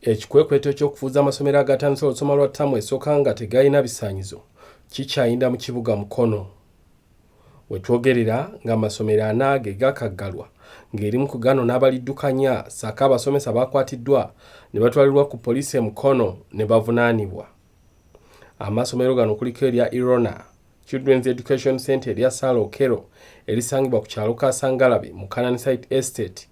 Ekikulembeddwa eky'okufuuza amasomero agatandise olusoma lwa ttaamu esooka nga tegayina bisaanyizo kikyayinda mu kibuga Mukono. Wetwogerera nga amasomero 4 ge gakaggalwa ng'erimu ku gano n'abaliddukanya ssaako abasomesa bakwatiddwa ne batwalirwa ku poliisi e Mukono ne bavunaanibwa. Amasomero gano kuliko erya ILONA, Children's Education Center erya Sarah Okello erisangibwa ku kyalo Kasangalabi mu Canansite Estate,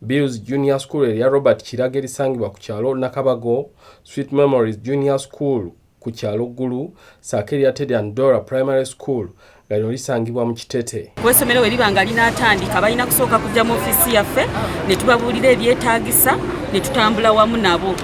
Bills Junior School erya Robert Kiragga erisangibwa ku kyalo Nakabago, Sweet Memories Junior School ku kyalo Ggulu, ssaako erya Dorah Primary School nga lino lisangibwa mu Kitete. Essomero we libanga linaatandika balina kusooka kujja mu ofiisi yaffe ne tubabuulira ebyetaagisa ne tutambula wamu nabo.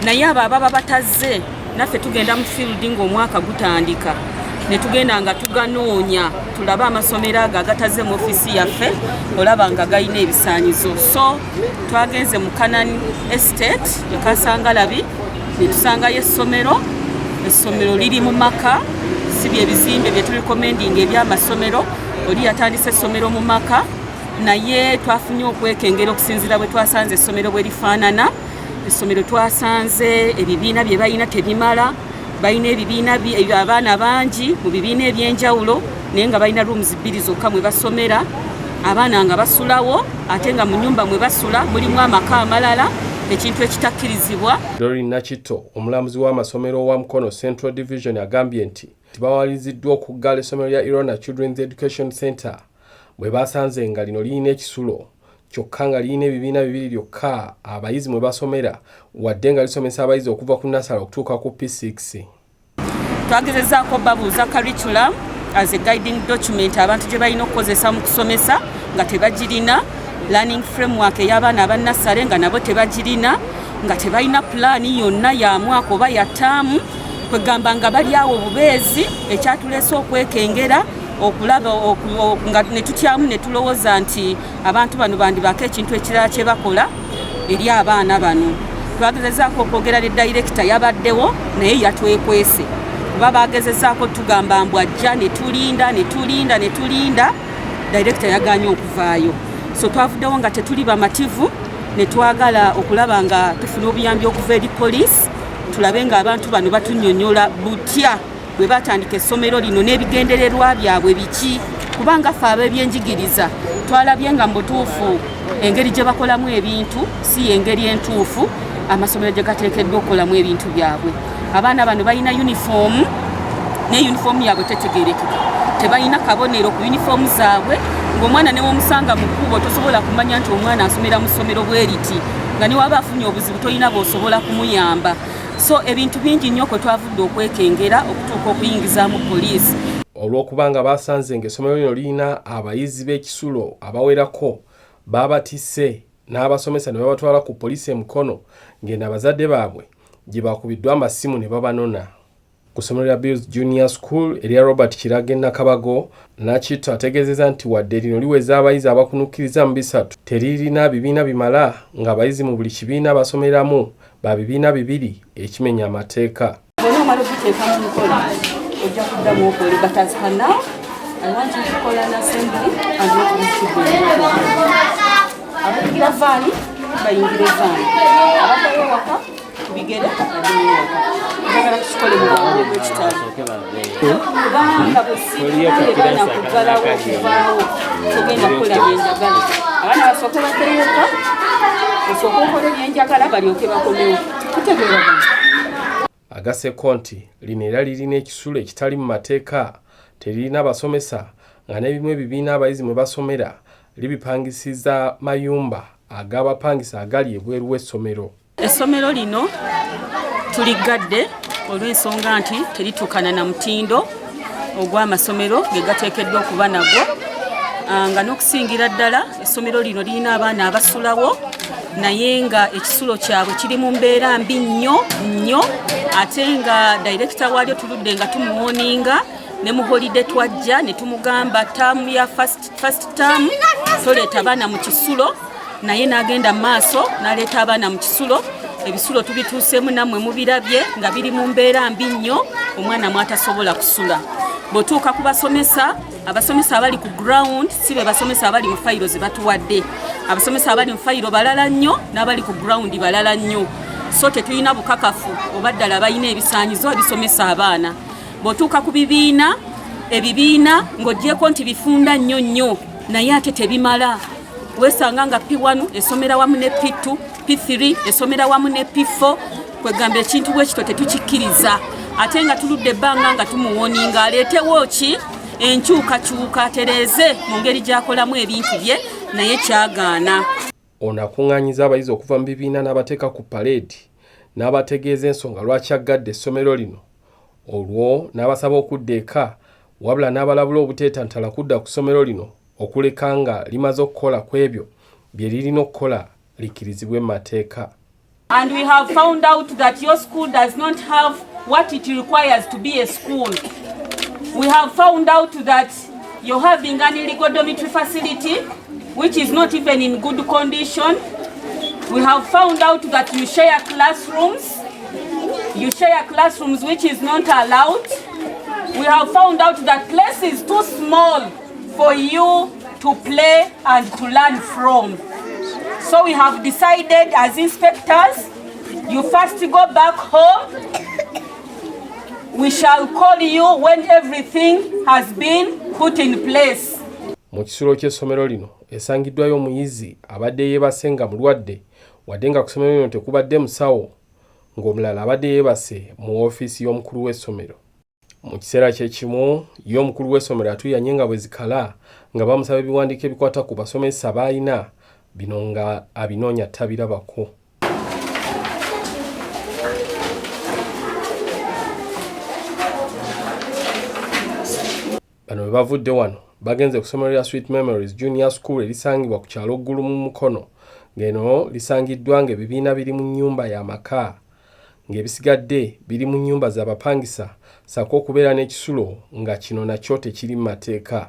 Naye abo ababa batazze naffe tugenda mu field ng'omwaka gutandika ne tugenda nga tuganoonya tulabe amasomero ago agatazze mu ofiisi yaffe olaba nga galina ebisaanyizo. So twagenze mu Canansite Estate e Kasangalabi ne tusangayo essomero liri mu maka, si bye bizimbe bye tulikomendinga eby'amasomero. Oli yatandise essomero mu maka naye twafunye okwekengera okusinziira bwe twasanze essomero bwe lifaanana. Essomero twasanze ebibiina bye balina tebimala, balina ebibiina abaana bangi mu bibiina eby'enjawulo naye nga balina rooms 2 zokka mwe basomera, abaana nga basulawo ate nga mu nnyumba mwe basula mulimu amaka amalala, ekintu ekitakkirizibwa. Doreen Nakitto, omulambuzi w'amasomero wa Mukono Central Divizoni, agambye nti tibawaliziddwa okuggala essomero lya ILONA Children's Education Center bwe basanze nga lino lirina ekisulo kyokka nga lirina ebibiina 2 byokka abayizi mwe basomera wadde nga lisomesa abayizi okuva ku nasala okutuuka ku P6. Twagezezaako babuuza curriculum as a guiding document abantu gye balina okukozesa mu kusomesa nga tebagirina, learning framework ey'abaana abannasale nga nabo tebagirina, nga tebalina pulaani yonna ya mwaka oba ya ttaamu, kwegamba nga bali awo bubeezi. Ekyatuleese okwekengera okulaba nga ne tutyamu ne tulowooza nti abantu bano bandibaako ekintu ekirala kye bakola eri abaana bano. Twagezezaako okwogera ne dayirekita yabaddewo naye yatwekwese kuba bagezezaako tugamba mbu ajja ne tulinda dayirekita yaganye okuvaayo. So twavuddewo nga tetuli bamativu ne twagala okulaba nga tufuna obuyambi okuva eri poliisi tulabe nga abantu bano batunnyonnyola butya bwe batandika essomero lino n'ebigendererwa byabwe biki, kubanga ffe ab'ebyenjigiriza twalabye nga mu butuufu engeri gye bakolamu ebintu si engeri entuufu amasomero gye gateekeddwa okukolamu ebintu byabwe. Abaana bano balina yunifoomu ne yunifoomu yaabwe tetegerekeka, tebalina kabonero ku yunifoomu zaabwe. Ng'omwana ne womusanga mu kkubo tosobola kumanya nti omwana asomera mu ssomero bwe riti, nga ne waba afunye obuzibu tolina bw'osobola kumuyamba. So ebintu bingi nnyo kwe twavudde okwekengera okutuuka okuyingizaamu poliisi. Olw'okubanga basanze ng'essomero lino lirina abayizi b'ekisulo abawerako, baabatisse n'abasomesa ne babatwala ku poliisi e Mukono ng'eno abazadde baabwe gye bakubiddwa amasimu ne babanona. Ku ssomero lya Bills Junior School erya Robert Kiragga Nakabago, Nakitto ategeezezza nti wadde lino liweza abayizi abakunukkiriza mu 3, teririna bibiina bimala ng'abayizi mu buli kibiina basomeramu ba bibiina 2 ekimenya amateeka. Agaseko nti lino era lirina ekisulo ekitali mu mateeka, teririna basomesa nga n'ebimu ebibiina abayizi mwe basomera libipangisiza mayumba ag'abapangisa agali ebweru w'essomero. Essomero lino tuligadde olw'ensonga nti terituukana na mutindo ogw'amasomero ge gateekeddwa okuba nagwo, nga n'okusingira ddala essomero lino lirina abaana abasulawo naye nga ekisulo kyabwe kiri mu mbeera mbi nnyo ate nga dayirekita waalyo tuludde nga tumuwoninga ne mu holide twajja ne tumugamba ttaamu ya first term toleeta abaana mu kisulo, naye n'agenda maaso n'aleeta abaana mu kisulo. Ebisulo tubituuseemu nammwe mubirabye nga biri mu mbeera mbi nnyo, omwana mwatasobola kusula. Bw'otuuka ku basomesa, abasomesa abali ku ground si be basomesa abali mu fayiro ze batuwadde. Abasomesa abali mu fayiro balala nnyo n'abali ku ground balala nnyo. so tetulina bukakafu oba ddala balina ebisaanyizo ebisomesa abaana. Bw'otuuka ku bibiina, ebibiina ng'oggyeko nti bifunda nnyo naye ate tebimala. Weesanga nga P1 esomera wamu ne P2, P3 esomera wamu ne P4, kwegamba ekintu bwekito tetukikkiriza. Ate nga tuludde ebbanga nga tumuwoninga aleetewo ki enkyukakyuka atereeze mu ngeri gy'akolamu ebintu bye naye kyagaana. Ono akuŋŋaanyiza abayizi okuva mu bibiina n'abateeka ku paleedi n'abategeeza ensonga lwaki aggadde essomero lino. Olwo n'abasaba okudda eka wabula n'abalabula obuteetantala kudda ku ssomero lino okuleka nga limaze okukola ku ebyo bye lirina okukola likkirizibwe mu mateeka. And we have found out that your school does not have what it requires to be a school. We have found out that you're having an illegal dormitory facility which is not even in good condition. We have found out that you share classrooms. You share classrooms which is not allowed. We have found out that place is too small for you to play and to learn from. So we have decided as inspectors, you first go back home. We shall call you when everything has been put in place. Mu kisulo ky'essomero lino esangiddwayo omuyizi abadde yeebase nga mulwadde wadde nga ku ssomero lino tekubadde musawo ng'omulala abadde yeebase mu woofiisi y'omukulu w'essomero. Mu kiseera kye kimu ye omukulu w'essomero atuyanye nga bwe zikala nga bamusaba ebiwandiiko ebikwata ku basomesa b'alina bino nga abinoonya tabirabako. Bano bwe bavudde wano bagenze ku ssomero lya Sweet Memories Junior School erisangibwa ku kyalo Ggulu mu Mukono, ng'eno lisangiddwa ng'ebibiina biri mu nnyumba y'amaka ng'ebisigadde biri mu nnyumba z'abapangisa ssaako okubeera n'ekisulo nga kino nakyo tekiri mu mateeka.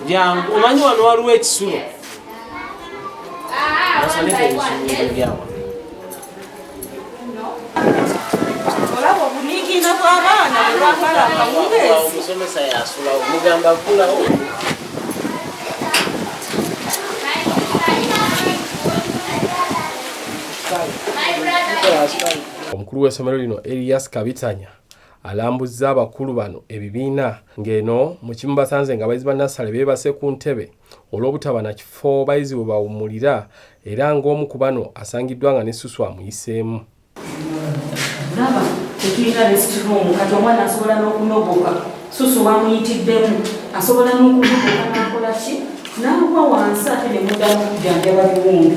Jangu omanyi wano waliwo ekisulo. Olaba obunyiikiina bw'abaana bwe bwagala akawungeezi. Omusomesa yasula omugamba gulawo. Omukulu w'essomero lino erya Kabitanya alambuzza abakulu bano ebibiina ng'eno mu kimu basanze nga abayizi ba nassale beebase ku ntebe olw'obutaba na kifo bayizi bwe bawummulira era ng'omu ku bano asangiddwa nga n'essusu amuyiseemu. Laba tetulina restroom kati omwana asobola n'okunogoka susu bamuyitiddemu asobola n'okunogoka n'akola ki n'agwa wansi ate ne muddamu okujjanjaba biwundu.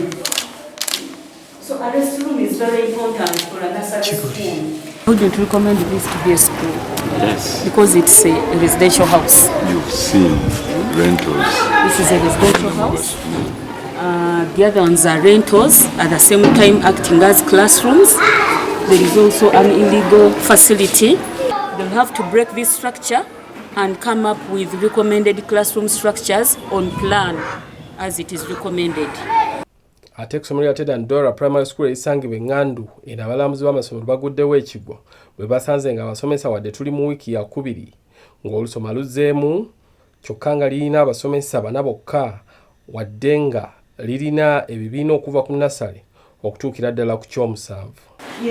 So a restroom is very important for a nursery school. Would you recommend this to be a school? Yes. Because it's a residential house. You've seen rentals. This is a residential house. The other ones are rentals, at the same time acting as classrooms. There is also an illegal facility. They'll have to break this structure and come up with recommended classroom structures on plan as it is recommended. Ate ku ssomero lya Teda Dorah Primary School erisangibwa Ggulu eno abalambuzi b'amasomero baguddewo ekigwo bwe basanze nga abasomesa wadde tuli mu wiiki ya kubiri ng'olusoma luzzeemu kyokka nga lirina abasomesa bana bokka wadde nga lirina ebibiina okuva ku nassale okutuukira ddala ku ky'omusanvu.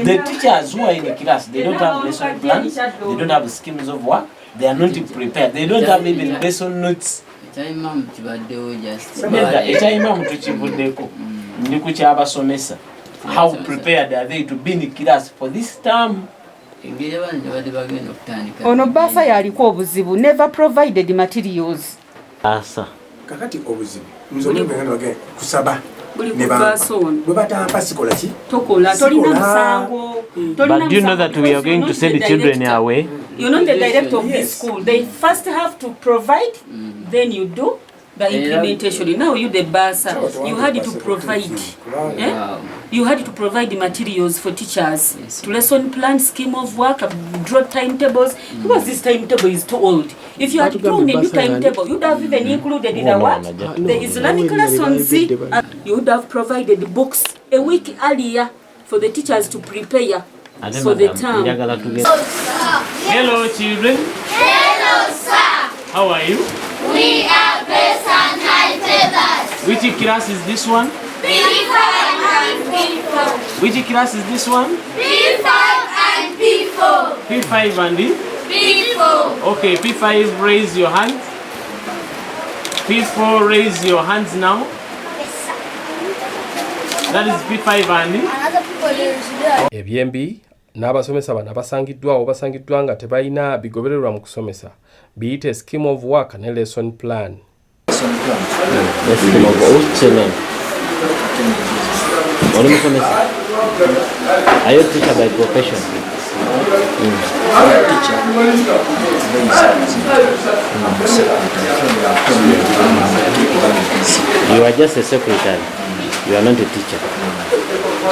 The teachers who are in the class, they don't have lesson plans, they don't have schemes of work, they are not prepared, they don't have even lesson notes. Ekyayimamu tukivuddeko ndi ku ky'abasomesa. How prepared are they to be in the class for this term? Ono basa yaliko obuzibu, never provided materials. Asa. Kakati obuzibu. Muzonye ngana wage kusaba. Buli kubason. Bwe batampa sikola ki? Tokola tolina musango. But do you know that we are going to send the children away? You're not the director of this school. They first have to provide, then you do the implementation. Now you the bursar. You had to provide. You had to provide the materials for teachers. To lesson plan, scheme of work, draw timetables. Because this timetable is too old. If you had drawn a new timetable, you would have even included in the what? The Islamic lessons. You would have provided books a week earlier for the teachers to prepare for the term. Hello children. Hello, sir. How are you? We are best and high feathers. Which class is this one? P5. Which class is this one? P5 and P4. P5 and P4. Okay, P5, raise your hands. P4, raise your hands now. That is P5 and ebyembi n'abasomesa bano basangiddwa nga tebalina bigobererwa mu kusomesa biyite scheme of work ne lesson plan. Are you a teacher by profession? You are just a secretary. You are not a teacher.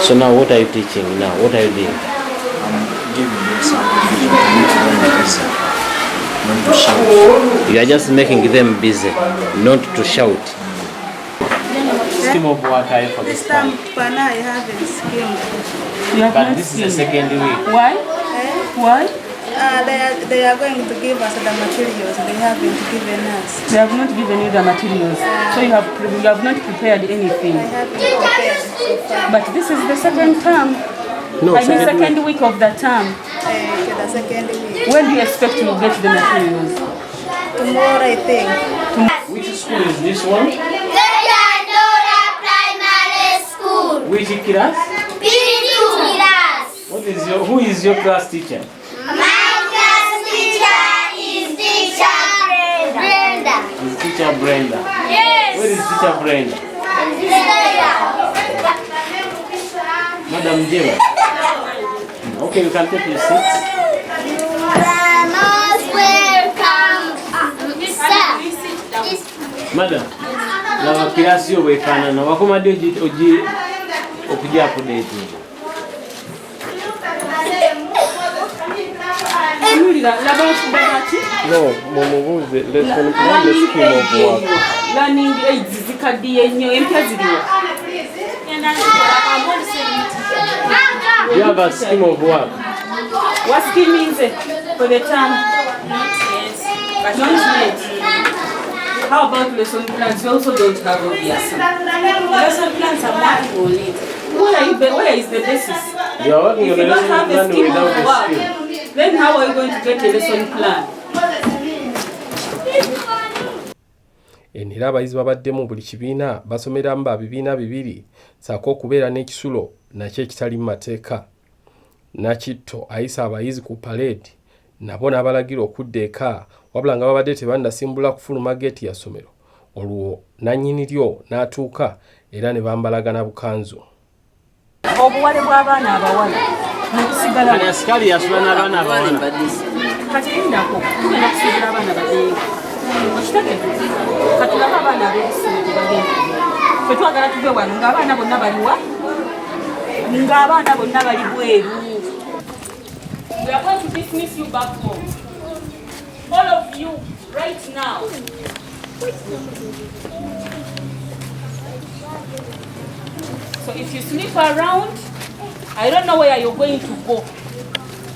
So now what are you teaching now? What are you doing? I'm giving them something not to shout. You are just making them busy, not to shout. Scheme of work I for this time. I haven't skimmed. You have But not this is seen. the second week. Why? Why? They are going to give us the materials. They haven't given us. They have not given you the materials. So you have not prepared anything. I haven't prepared so far. But this is the second term. No, I mean second week of the term. The second week. When do you expect to get the materials? Tomorrow, I think. Which school is this one? Dorah Primary School. Which class? P2 class. Who is your class teacher? My class teacher is Teacher Brenda. Is Teacher Brenda. Yes. Where is Teacher Brenda? Madam Jeva. Okay, you can take your seats. Most welcome, sir. Madam, laba kirasi yo bwefaanana wakomadde ogi okujja update. No, mumubuuze lesson plan ne scheme of work. Learning aids zikaddiye nnyo empya ziriwa. You have a scheme of work. What scheme is it for the term? Not yet. How about lesson plans? You also don't have obviously. Lesson plans are not on it. Where is the basis? You are working If on you a don't have lesson a plan scheme without of a work, scheme. then how are you going to get a lesson plan? Era abayizi babaddemu buli kibiina basomeramu ba bibiina bibiri ssaako okubeera n'ekisulo nakyo ekitali mu mateeka. Nakitto ayisa abayizi ku parade nabo n'abalagira okudda eka wabula nga babadde tebannasimbula kufuluma geeti ya ssomero. Olwo nannyini lyo n'atuuka era ne bambalagana bukanzu. Obuwale bw'abaana abawala n'okusigala Kali asikali yasula n'abaana abawala. kati lindako tugenda kusigala abaana bagenga okitegedde katulaba abaana ab'ebisiro gye bagenda ffe twagala tuve wano ng'abaana bonna baliwa ng'abaana bonna bali bweru. We are going to dismiss you back home. All of you right now. So if you sleep around, I don't know where you're going to go.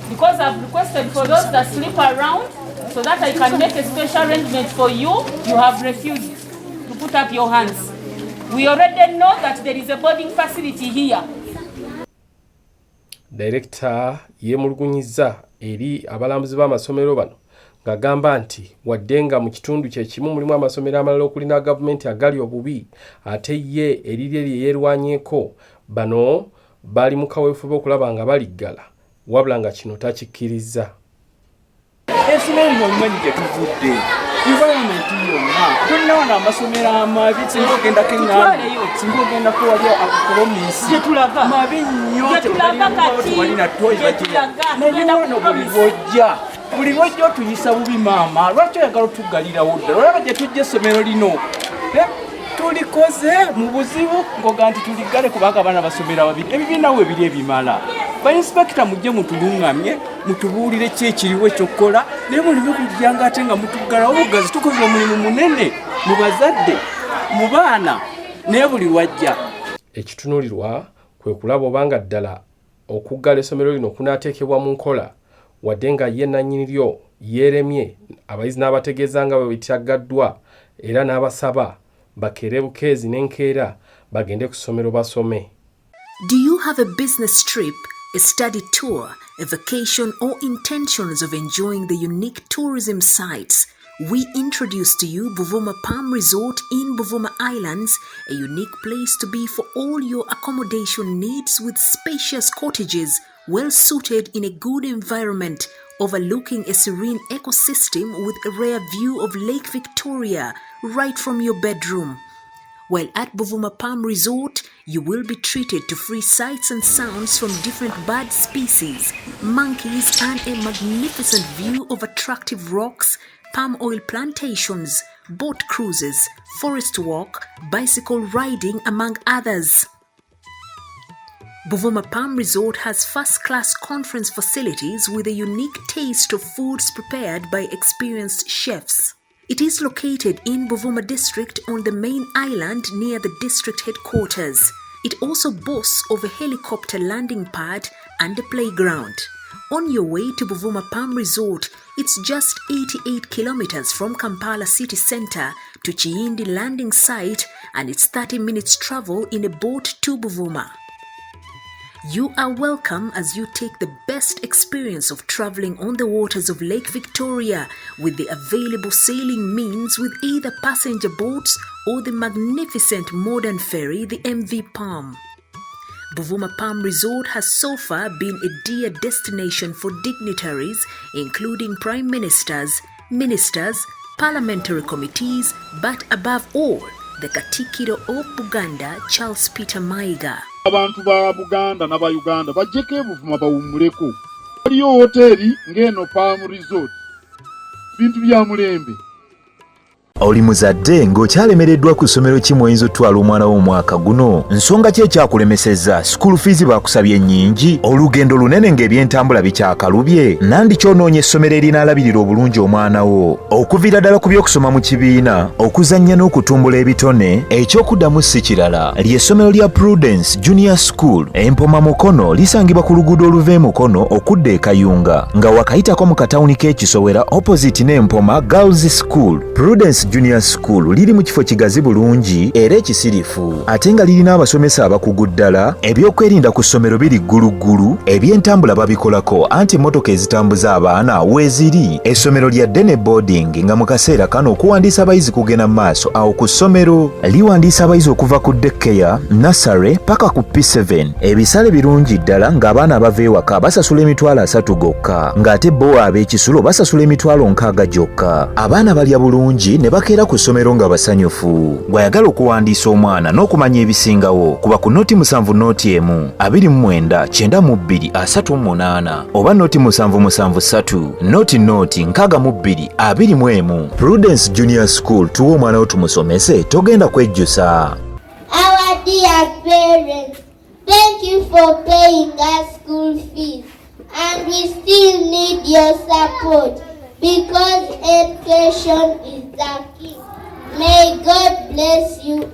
Because I've requested for those that sleep around so that I can make a special arrangement for you, you have refused to put up your hands. We already know that there is a boarding facility here. Director yeemulugunyizza eri abalambuzi b'amasomero bano ng'agamba nti wadde nga mu kitundu kye kimu mulimu amasomero amalala okulina gavumenti agali obubi ate ye erirye lye yeerwanyeeko bano bali mu kaweefube okulaba nga baliggala wabula nga kino takikkiriza. Essomero lino limanyi gye tuvudde environment yonna tulina wano amasomero amabi singa ogendako eŋŋambi singa ogendako wali akolomisi mabi nnyo tewalina toyiba naye wano buli lwojja otuyisa bubi maama lwaki oyagala otuggalirawo ddala olaba gye tujja essomero lino tulikoze mu buzibu ngoga nti tuliggale kubanga abaana basomera babiri ebibiina we biri ebimala bainspekita mujje mutulungamye mutubuulire ki ekiriwo ekyokukola naye mulime kujjanga ate nga mutuggalawo bugazi tukoze omulimu munene mu bazadde mu baana naye buli lwajja. Ekitunuulirwa kwe kulaba obanga ddala okuggala essomero lino kunaateekebwa mu nkola wadde nga ye nannyini lyo yeeremye abayizi n'abategeeza nga bwe bitaggaddwa era n'abasaba bakere bukeezi n'enkeera bagende ku ssomero basome. Do you have a business trip, a study tour, a vacation, or intentions of enjoying the unique tourism sites? We introduce to you Buvuma Palm Resort in Buvuma Islands, a unique place to be for all your accommodation needs with spacious cottages, well suited in a good environment, overlooking a serene ecosystem with a rare view of Lake Victoria right from your bedroom. While at Buvuma Palm Resort, you will be treated to free sights and sounds from different bird species, monkeys, and a magnificent view of attractive rocks, palm oil plantations, boat cruises, forest walk, bicycle riding, among others. Buvuma Palm Resort has first-class conference facilities with a unique taste of foods prepared by experienced chefs. It is located in Buvuma district on the main island near the district headquarters. It also boasts of a helicopter landing pad and a playground. On your way to Buvuma Palm Resort, it's just 88 kilometers from Kampala city center to Chiindi landing site, and it's 30 minutes travel in a boat to Buvuma. You are welcome as you take the best experience of traveling on the waters of Lake Victoria with the available sailing means with either passenger boats or the magnificent modern ferry, the MV Palm. Buvuma Palm Resort has so far been a dear destination for dignitaries, including prime ministers, ministers, parliamentary committees, but above all, the Katikkiro of Buganda, Charles Peter Mayiga. Abantu ba Buganda na ba Uganda bajjeko Buvuma bawummuleko. Waliyo hoteri ng'eno Palm Resort. Bintu bya mulembe. Oli muzadde ng'okyalemereddwa ku ssomero ki mw'oyinza otwala omwana wo omwaka guno? Nsonga ki ekyakulemesezza? School fees bakusabye nnyingi? Olugendo lunene ng'ebyentambula bikyakalubye? Nandi ky'onoonya essomero erinaalabirira obulungi omwana wo? Okuviira ddala ku by'okusoma mu kibiina, okuzannya n'okutumbula ebitone, ekyokuddamu si kirala. Ly'essomero lya Prudence Junior School, Empoma Mukono, lisangibwa ku luguudo oluva e Mukono okudda e Kayunga, nga wakayitako mu katawuni k'Ekisowera opposite n'Empoma Girls School. Prudence Junior School liri mu kifo kigazi bulungi era ekisirifu, ate nga lirina abasomesa abakugu ddala. Ebyokwerinda ku ssomero biri ggulu, ebyentambula babikolako anti emmotoka ezitambuza abaana weeziri. Essomero lya ddene boarding nga mu kaseera kano okuwandiisa abayizi kugenda mu maaso awo ku ssomero. Liwandiisa abayizi okuva ku daycare, nursery paka ku P7. Ebisale birungi ddala ng'abaana abava ewaka basasula emitwalo 3 gokka, ng'ate bo ab'ekisulo basasula emitwalo 6 gyokka. Abaana balya bulungi ne bakeera ku ssomero nga basanyufu. Bw'ayagala okuwandiisa omwana n'okumanya ebisingawo, kuba ku noti 7 noti 1 29 92 38 oba noti 773 noti 62 21. Prudence Junior School, tuwa omwana wo tumusomese, togenda kwejjusa. Our dear parents, thank you for paying us school fees, and we still need your support because education is the key. May God bless you